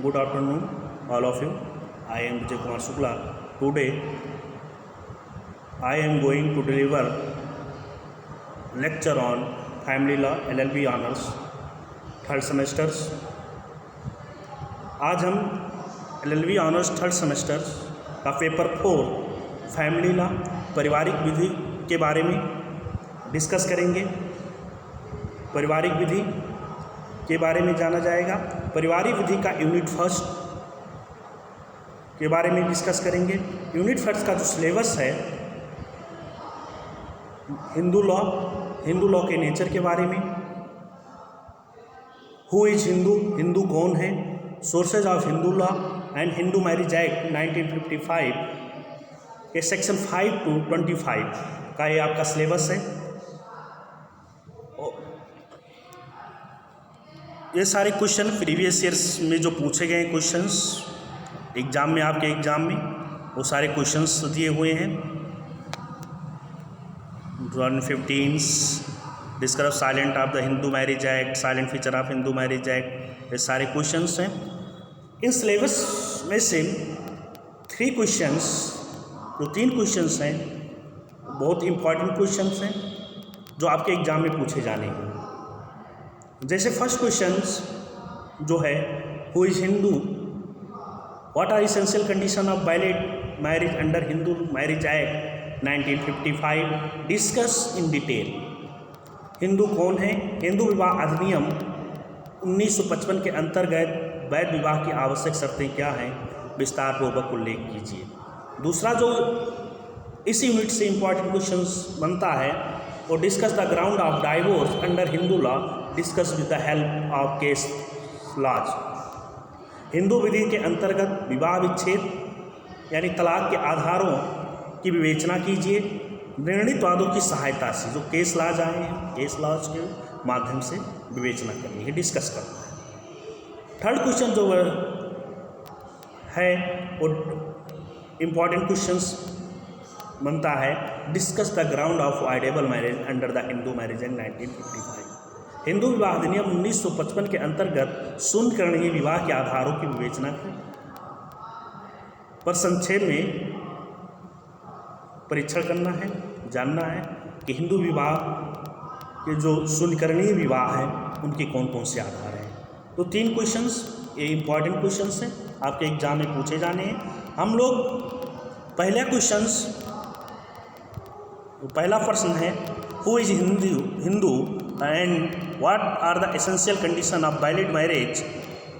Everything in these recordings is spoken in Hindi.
Good afternoon, all of you. I am Vijay Kumar Shukla. Today, I am going to deliver lecture on Family Law LLB Honors third semesters. आज हम LLB ऑनर्स थर्ड सेमेस्टर का पेपर 4 फैमिली लॉ पारिवारिक विधि के बारे में डिस्कस करेंगे। पारिवारिक विधि के बारे में जाना जाएगा। पारिवारिक विधि का यूनिट फर्स्ट के बारे में डिस्कस करेंगे। यूनिट फर्स्ट का जो सिलेबस है हिंदू लॉ के नेचर के बारे में, हु इज हिंदू, हिंदू कौन है, sources of Hindu law and Hindu marriage act 1955 के सेक्शन 5 to 25 का ये आपका सिलेबस है। ये सारे क्वेश्चन प्रीवियस ईयर्स में जो पूछे गए क्वेश्चंस एग्जाम में, आपके एग्जाम में वो सारे क्वेश्चंस दिए हुए हैं। 2015 discuss silent of the Hindu marriage act, silent feature of Hindu marriage act, ये सारे क्वेश्चंस हैं। इन सिलेबस में से 3 क्वेश्चंस, जो 3 क्वेश्चंस हैं बहुत इंपॉर्टेंट क्वेश्चंस हैं जो आपके एग्जाम में पूछे जाने हैं। जैसे फर्स्ट क्वेश्चंस जो है who is Hindu, what are essential condition of valid marriage under Hindu marriage act 1955, discuss in detail. Hindu कौन है, हिंदू विवाह अधिनियम 1955 के अंतर्गत वैध विवाह की आवश्यक शर्तें क्या हैं, विस्तार पूर्वक उल्लेख कीजिए। दूसरा जो इस यूनिट से इंपॉर्टेंट क्वेश्चंस बनता है वो discuss the ground of divorce under Hindu law, discuss with the help of case laws. Hindu विधि के अंतर्गत विवाह विच्छेद यानी तलाक के आधारों की विवेचना कीजिए निर्णीत वादों की सहायता से। जो केस लॉज आए हैं, केस लॉज के माध्यम से विवेचना करनी है, डिस्कस करना है। थर्ड क्वेश्चन जो है वो इम्पॉर्टेंट क्वेश्चंस बनता है discuss the ground of voidable marriage under the Hindu marriage act 1955। Hindu विवाह अधिनियम 1955 के अंतर्गत शून्यकरणीय विवाह के आधारों की विवेचना पर संक्षेप में परीक्षण करना है, जानना है कि हिंदू विवाह के जो शून्यकरणीय विवाह हैं उनके कौन कौन से आधार हैं। तो 3 क्वेश्चंस ये इंपॉर्टेंट क्वेश्चंस हैं, आपके एग्जाम में पूछे जाने हैं। हम लोग पहला प्रश्न है who is Hindu and what are the essential condition of valid marriage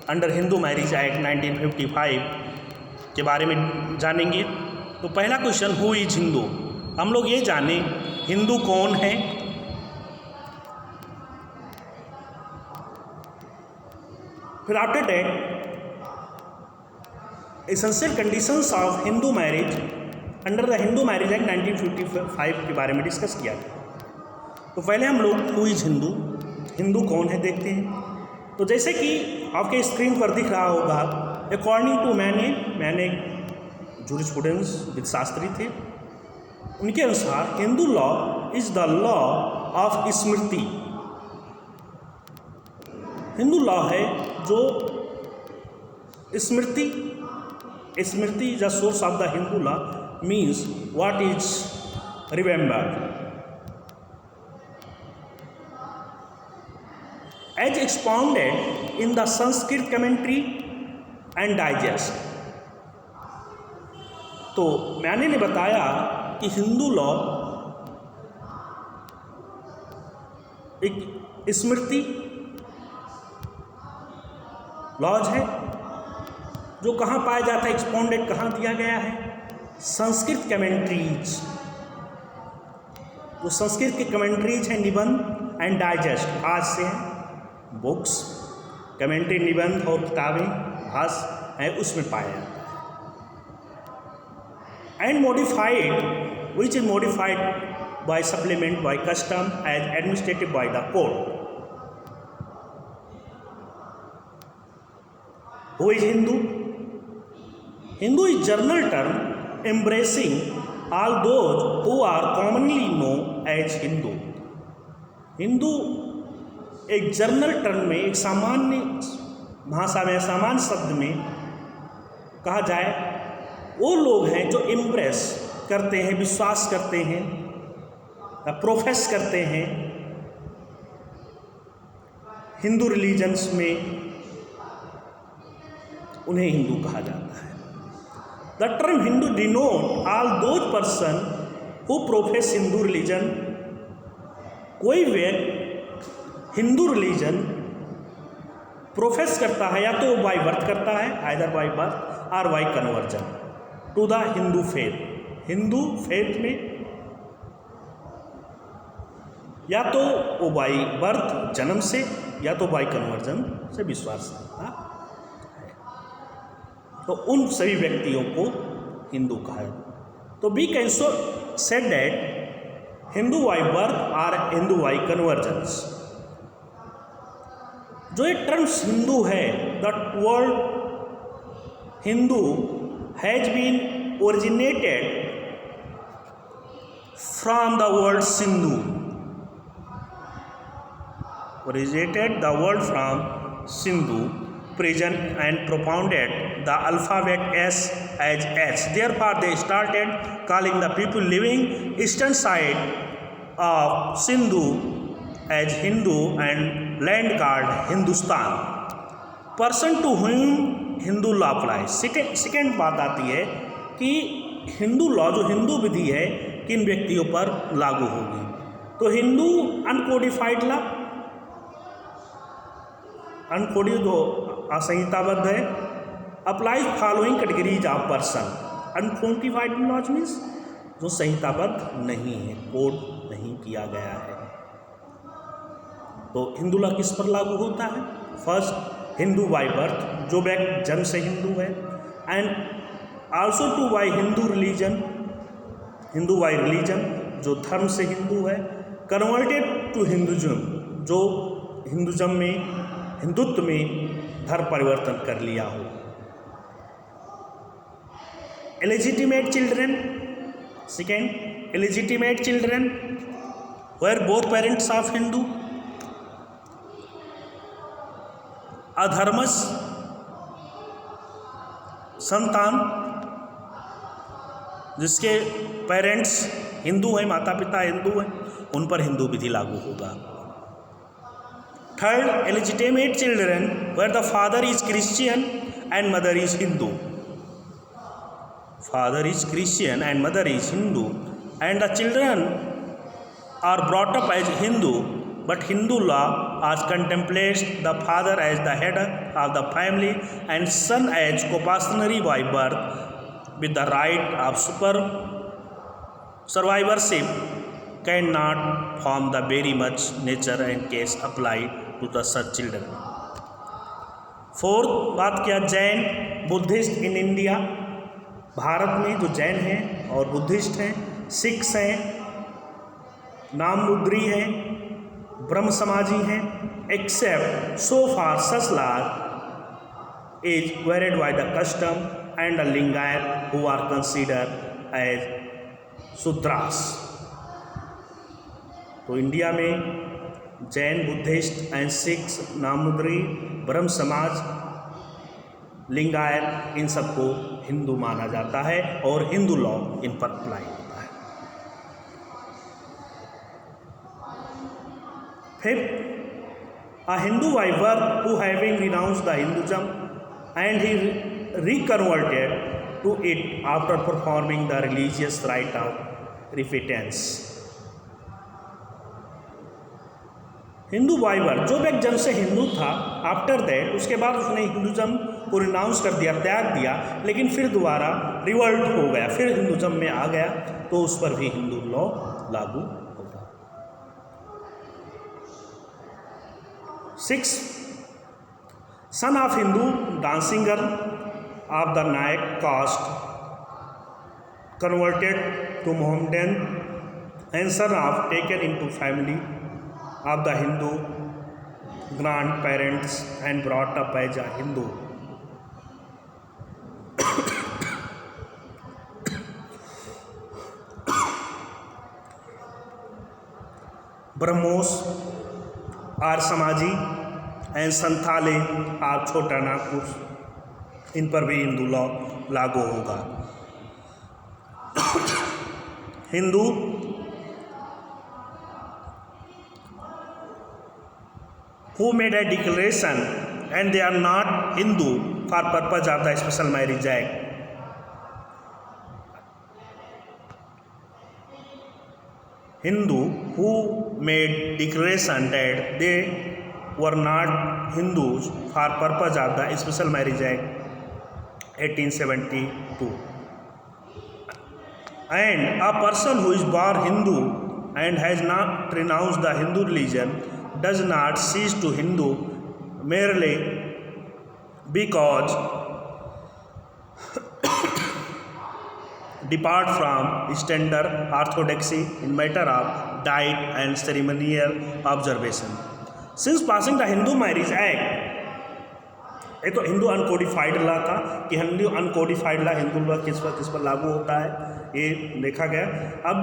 under Hindu marriage act 1955 के बारे में जानेंगे। तो पहला क्वेश्चन हु इज हिंदू, हम लोग ये जाने हिंदू कौन है। फिर after that essential conditions of Hindu marriage under the Hindu marriage act 1955 के बारे में डिस्कस किया था। तो पहले हम लोग हु इज हिंदू, हिंदू कौन है देखते हैं। तो जैसे कि आपके स्क्रीन पर दिख रहा होगा, अकॉर्डिंग टू मैंने जूरिस्प्रूडेंस विद शास्त्री थे, उनके अनुसार Hindu law is the law of smriti. Hindu law है जो smriti is the source of the Hindu law, means what is remembered as expounded in the Sanskrit commentary and digest. तो मैंने बताया कि हिंदू लॉ एक स्मृति लॉज है जो कहाँ पाया जाता है, एक्सपाउंडेड कहाँ दिया गया है, संस्कृत कमेंट्रीज। जो संस्कृत के कमेंट्रीज हैं, निबंध एंड डाइजेस्ट, आज से हैं बुक्स, कमेंट्री निबंध और किताबें भाष्य हैं, उसमें पाया जाता है। And modified which is modified by supplement by custom as administered by the court. Who is Hindu, Hindu is general term embracing all those who are commonly known as Hindu. Hindu एक जर्नल टर्म में, एक सामान्य भाषा में सामान्य शब्द में कहा जाए, वो लोग हैं जो इम्प्रेस करते हैं, विश्वास करते हैं, प्रोफेस करते हैं हिंदू रिलीजन्स में, उन्हें हिंदू कहा जाता है। The term Hindu denote all those person who profess Hindu religion. कोई व्यक्ति हिंदू रिलीजन प्रोफेस करता है, या तो बाई बर्थ करता है, आइदर बाई बर्थ और by conversion to the Hindu faith. Hindu faith में या तो वो बाई बर्थ जन्म से, या तो बाई कन्वर्जन से विश्वास करता है, तो उन सभी व्यक्तियों को हिंदू कहा है। तो we can so said that Hindu by birth और हिंदू बाई कन्वर्जन्स। जो ये टर्म्स हिंदू है, the word Hindu has been originated from the word Sindhu. originated the word from Sindhu region and propounded the alphabet S as H. Therefore, they started calling the people living eastern side of Sindhu as Hindu and land called Hindustan. Person to whom Hindu law applies. Second बात आती है कि हिंदू लॉ, जो हिंदू विधि है, किन व्यक्तियों पर लागू होगी। तो हिंदू अनकोडिफाइड लॉ, अनकोडिड जो असंहिताबद्ध है, applies following categories of person. Uncodified laws means जो संहिताबद्ध नहीं है, कोड नहीं किया गया है। तो हिंदू लॉ किस पर लागू होता है? फर्स्ट, हिंदू बाई बर्थ, जो व्यक्ति जन्म से हिंदू है, and also to by Hindu religion, Hindu by religion, जो धर्म से हिंदू है, कन्वर्टेड टू हिंदुज्म, जो हिंदुज्म में, हिंदुत्व में धर्म परिवर्तन कर लिया हो। Illegitimate children, second, illegitimate children where both parents of Hindu. अधर्मस संतान जिसके पेरेंट्स हिंदू हैं, माता पिता हिंदू हैं, उन पर हिंदू विधि लागू होगा। Third, illegitimate children where the father is Christian and mother is Hindu. Father is Christian and mother is Hindu, and the children are brought up as Hindu, but Hindu law as contemplates the father as the head of the family and son as co-parsonary by birth with the right of survivorship cannot form the very much nature and case applied to the such children. Fourth बात किया, Jain Buddhist in India. Bharat में जो जैन हैं और बुद्धिस्ट हैं, सिख्स हैं, नाममुद्री हैं, ब्रह्म समाजी हैं, except so far such law is varied by the custom and the Lingayat who are considered as Shudras. तो इंडिया में जैन, बुद्धिस्ट एंड सिख्स, नाममुद्री, ब्रह्म समाज, लिंगायत, इन सबको हिंदू माना जाता है और हिंदू लॉ इन पर अप्लाई होता है। Fifth, a Hindu by birth who having renounced the Hinduism and he reconverted to it after performing the religious rite of repentance. Hindu by birth, जो व्यक्ति जन्म से हिंदू था, आफ्टर दैट उसके बाद उसने हिंदुज्म को रिनाउंस कर दिया, त्याग दिया, लेकिन फिर दोबारा रिवल्ट हो गया, फिर हिंदुज्म में आ गया, तो उस पर भी हिंदू लॉ लागू होगा। 6, son of Hindu dancing girl of the Nayak caste converted to Mohammedan and son of taken into family of the Hindu grandparents and brought up as a Hindu. Brahmos Arya Samaji and संथाले आप छोटा नागपुर, इन पर भी हिंदू लॉ लागू होगा। Hindu who made a declaration and they are not Hindu for purpose of the Special Marriage Act. Hindu who made declaration that they were not Hindus for purpose of the Special Marriage Act 1872. And a person who is born Hindu and has not renounced the Hindu religion does not cease to Hindu merely because depart from standard orthodoxy in matter of diet and ceremonial observation. Since passing the Hindu Marriage Act, ये तो हिंदू अनकोडिफाइड लॉ था कि Hindu uncodified law Hindu law किस पर लागू होता है, ये देखा गया। अब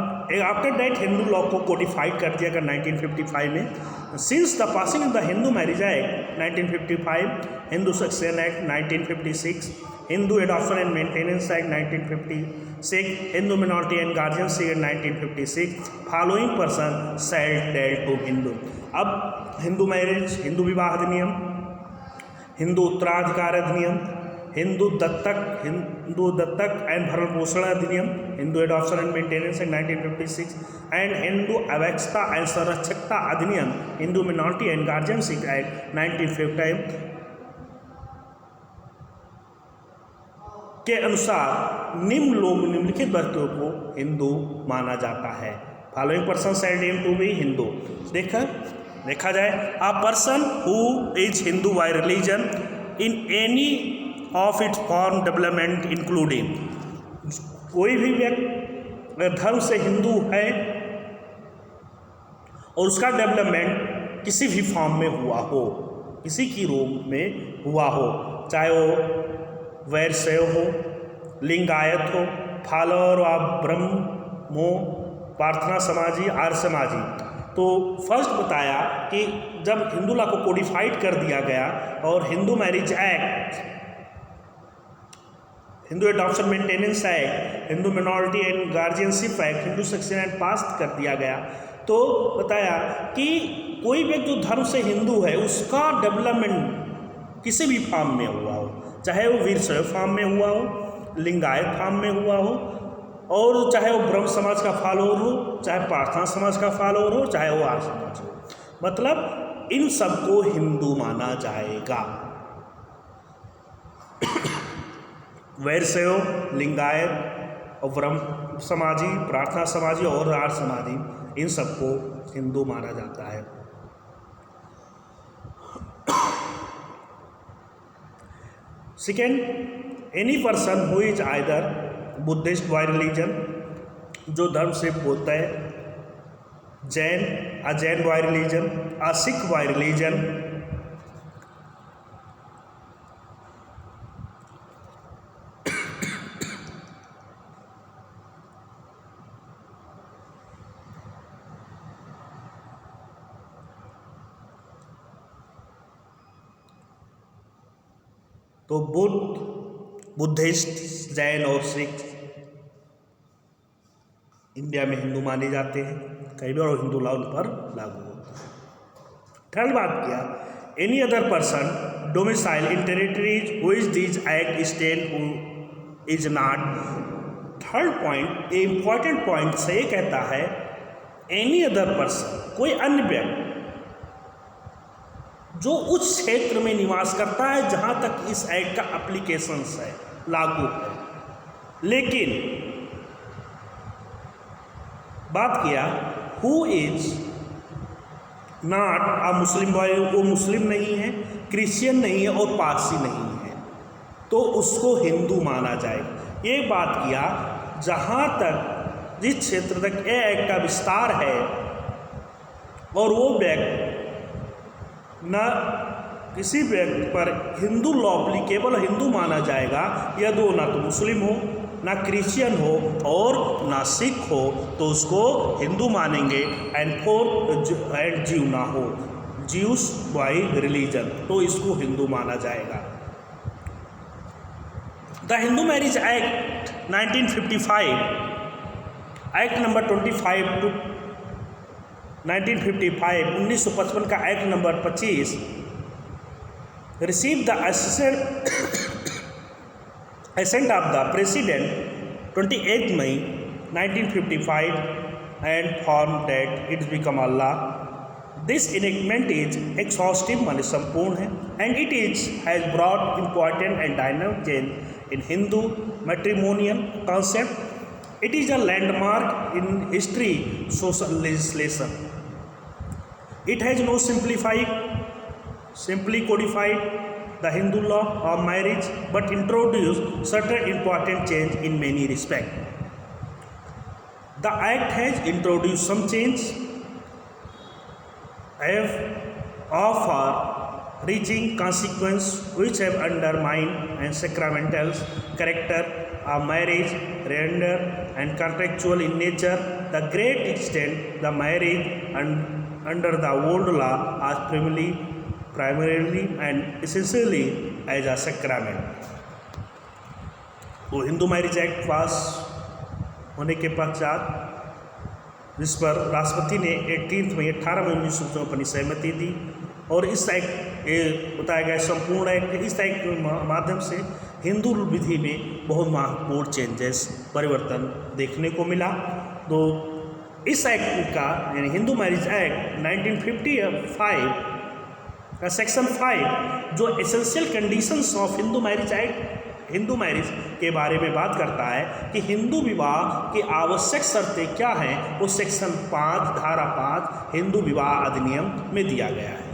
आफ्टर दैट हिंदू लॉ को कोडिफाइड कर दिया गया 1955 में। Since the passing of the Hindu marriage act 1955, Hindu succession act 1956, Hindu adoption and maintenance act 1956, Hindu minority and guardianship act 1956, following person shall tell to Hindu. अब हिंदू मैरिज, हिंदू विवाह अधिनियम, हिंदू उत्तराधिकार अधिनियम, हिंदू दत्तक एंड भरण पोषण अधिनियम, Hindu adoption and maintenance act 1956 and Hindu अवैक्षता एंड संरक्षकता अधिनियम, Hindu minority and guardianship act 1955 के अनुसार निम्नलिखित व्यक्तियों को हिंदू माना जाता है। Following person shall deem to be Hindu. देखा जाए, a person who is Hindu by religion in any of its form development including, कोई भी व्यक्ति धर्म से हिंदू है और उसका डेवलपमेंट किसी भी फॉर्म में हुआ हो, किसी की रूप में हुआ हो, चाहे वो वैश्य हो, लिंगायत हो, फॉलोअर ऑफ ब्रह्म हो, प्रार्थना समाजी, आर्य समाजी। तो फर्स्ट बताया कि जब हिंदू लॉ को कोडिफाइड कर दिया गया और Hindu marriage act, Hindu adoption maintenance act, Hindu minority and guardianship act, Hindu succession act पास कर दिया गया, तो बताया कि कोई व्यक्ति जो धर्म से हिंदू है उसका डेवलपमेंट किसी भी फॉर्म में हुआ हो, चाहे वो वीरशैव फॉर्म में हुआ हो, लिंगायत फॉर्म में हुआ हो, और चाहे वो ब्रह्म समाज का फॉलोअर हो, चाहे प्रार्थना समाज का फॉलोअर हो, चाहे वो आर्य समाज हो, मतलब इन सबको हिंदू माना जाएगा। वैश्य, लिंगायत और ब्रह्म समाजी, प्रार्थना समाजी और आर्य समाजी, इन सबको हिंदू माना जाता है। Second, any person who is either Buddhist bye religion, जो धर्म से बोलता है, Jain bye religion, Sikh bye religion, तो बुद्धिस्ट, जैन और सिख इंडिया में हिंदू माने जाते हैं, कई बार और हिंदू लॉ उन पर लागू होता है। थर्ड बात किया, any other person domicile in territories who is this act state who is not. Third point, important point से ये कहता है, एनी अदर पर्सन, कोई अन्य व्यक्ति जो उस क्षेत्र में निवास करता है जहां तक इस एक्ट का एप्लीकेशन है, लागू है, लेकिन बात किया who is not a Muslim boy, वो मुस्लिम नहीं है, क्रिश्चियन नहीं है और पारसी नहीं है, तो उसको हिंदू माना जाए। ये बात किया जहाँ तक जिस क्षेत्र तक ये एक्ट का विस्तार है और वो व्यक्ति न किसी व्यक्ति पर हिंदू लॉ एप्लीकेबल हिंदू माना जाएगा, यह दो ना तो मुस्लिम हो, ना क्रिश्चियन हो और ना सिख हो, तो उसको हिंदू मानेंगे। एंड जीव ना हो, ज्यूस बाई रिलीजन, तो इसको हिंदू माना जाएगा। The Hindu marriage act 1955, act number 25 to 1955, 1955 का act number 25 receive the assent of the President 28 May 1955 and formed that it become a law. This enactment is exhaustive, मान संपूर्ण है, and it has brought important and dynamic change in Hindu matrimonial concept. It is a landmark in history social legislation. It has no simply codified the Hindu law of marriage, but introduced certain important change in many respects. The act has introduced some change of far-reaching consequence which have undermined and sacramental character of marriage, render and contractual in nature. The great extent the marriage under the old law as primarily and essentially as a sacrament. तो हिंदू मैरिज एक्ट पास होने के पश्चात जिस पर राष्ट्रपति ने 18 मई 19 अपनी सहमति दी, और इस एक्ट ये बताया गया संपूर्ण एक्ट, इस एक्ट के माध्यम से हिंदू विधि में बहुत महत्वपूर्ण चेंजेस परिवर्तन देखने को मिला। तो इस एक्ट का यानी हिंदू मैरिज एक्ट 1955 का सेक्शन 5 जो essential conditions of Hindu marriage act, Hindu marriage के बारे में बात करता है कि हिंदू विवाह की आवश्यक शर्तें क्या हैं, वो सेक्शन 5 धारा 5 हिंदू विवाह अधिनियम में दिया गया है।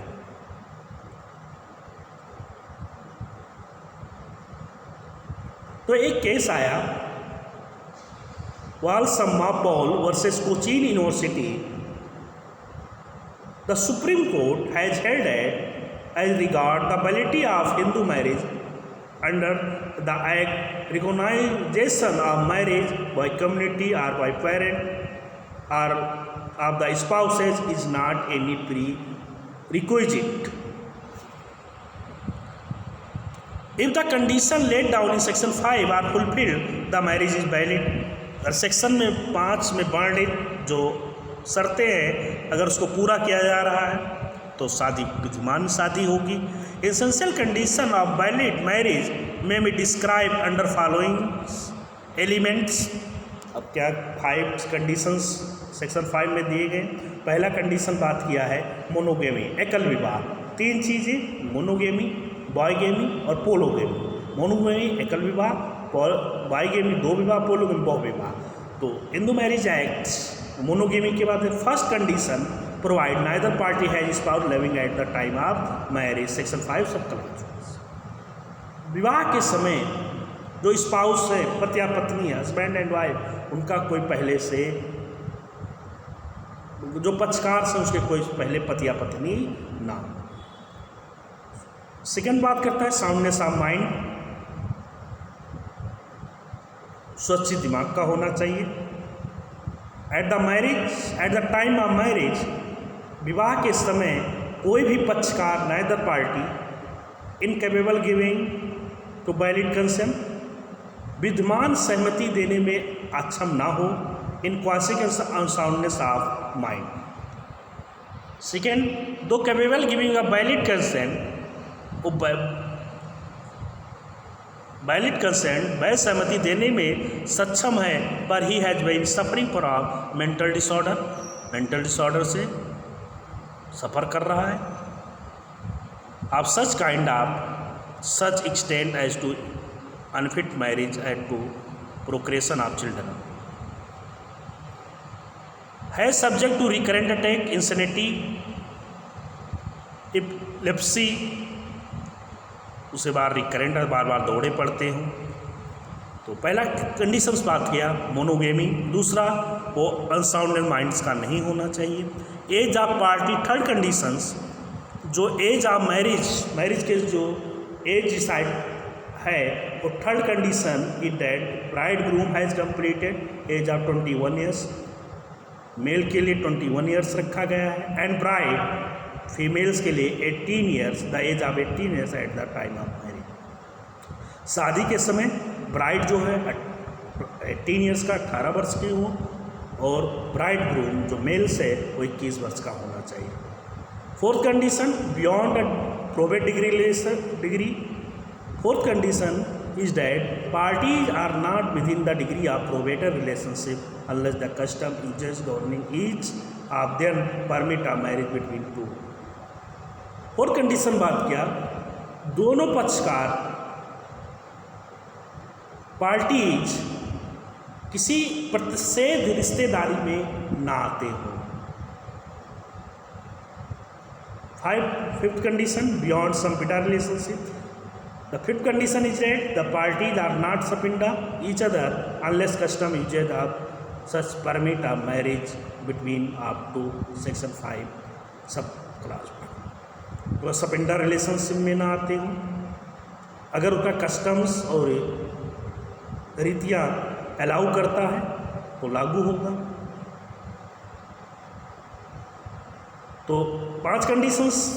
तो एक केस आया Valsamma Paul versus Cochin university. The supreme court has held as regard the validity of Hindu marriage under the act, recognition of marriage by community or by parent or of the spouses is not any prerequisite. If the condition laid down in section 5 are fulfilled, the marriage is valid. अगर सेक्शन में 5 में वर्णित जो शर्तें हैं अगर उसको पूरा किया जा रहा है तो शादी विद्यमान शादी होगी। Essential condition of valid marriage में be describe under following elements. अब क्या 5 कंडीशंस सेक्शन 5 में दिए गए। पहला कंडीशन बात किया है मोनोगेमी, एकल विवाह। 3 चीज़ें मोनोगेमी, बॉयगेमी और पोलोगेमी। मोनोगेमी एकल विवाह, बॉयगेमी 2 विवाह, पोलोगेमी बहुविवाह। तो हिंदू मैरिज एक्ट मोनोगेमी के बाद first condition provide neither party has spouse living at the time of marriage, section 5 sub clause. विवाह के समय जो स्पाउस है, पति या पत्नी, हस्बैंड एंड वाइफ, उनका कोई पहले से जो पक्षकार से उसके कोई पहले पति या पत्नी ना। सेकेंड बात करता है साउंडनेस ऑफ माइंड, स्वच्छ दिमाग का होना चाहिए। At the marriage, at the time of marriage, विवाह के समय कोई भी पक्षकार neither party incapable giving to valid consent, विद्यमान सहमति देने में अक्षम ना हो, in consequence unsoundness of mind. Second, though capable giving a valid consent, valid consent वह सहमति देने में सक्षम है पर he has been suffering from mental disorder, mental disorder से सफ़र कर रहा है। Of such kind of such extend as to unfit marriage and to procreation of children, है subject to recurrent attack, insanity, epilepsy, उसे बार रिकरेंट बार बार दौड़े पड़ते हों। तो पहला कंडीशंस बात किया मोनोगेमी, दूसरा वो अनसाउंड माइंड्स का नहीं होना चाहिए। Age of party, third conditions जो एज ऑफ मैरिज, मैरिज के जो एज डिसाइड है वो third condition is that bride groom has completed age of 21 years, male के लिए 21 ईयर्स रखा गया है, एंड ब्राइड फीमेल्स के लिए 18 years, the age of 18 years at the time of marriage. शादी के समय ब्राइड जो है 18 ईयर्स का 18 वर्ष की हो, और ब्राइड ग्रूम जो मेल्स है वो 21 वर्ष का होना चाहिए। Fourth condition, beyond probate degree. Fourth condition is that parties are not within the degree of probator relationship unless the custom uses governing each of them permit a marriage between two। और कंडीशन बात किया, दोनों पक्षकार पार्टीज किसी प्रतिषेध रिश्तेदारी में ना आते हो। Fifth condition, beyond sapinda relationship. The fifth condition is that the parties are not subinda each other unless custom uses of such permit of marriage between up to section 5 सब क्लास में। तो सबइंडा रिलेशनशिप में ना आते हो, अगर उनका कस्टम्स और रीतियाँ अलाउ करता है तो लागू होगा। तो 5 कंडीशंस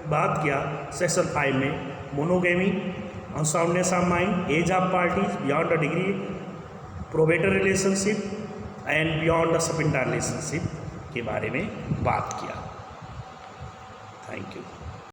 बात किया सेक्शन 5 में, monogamy, unsoundness of mind, age of parties, beyond the degree prohibited relationship and beyond the sapinda relationship के बारे में बात किया। Thank you.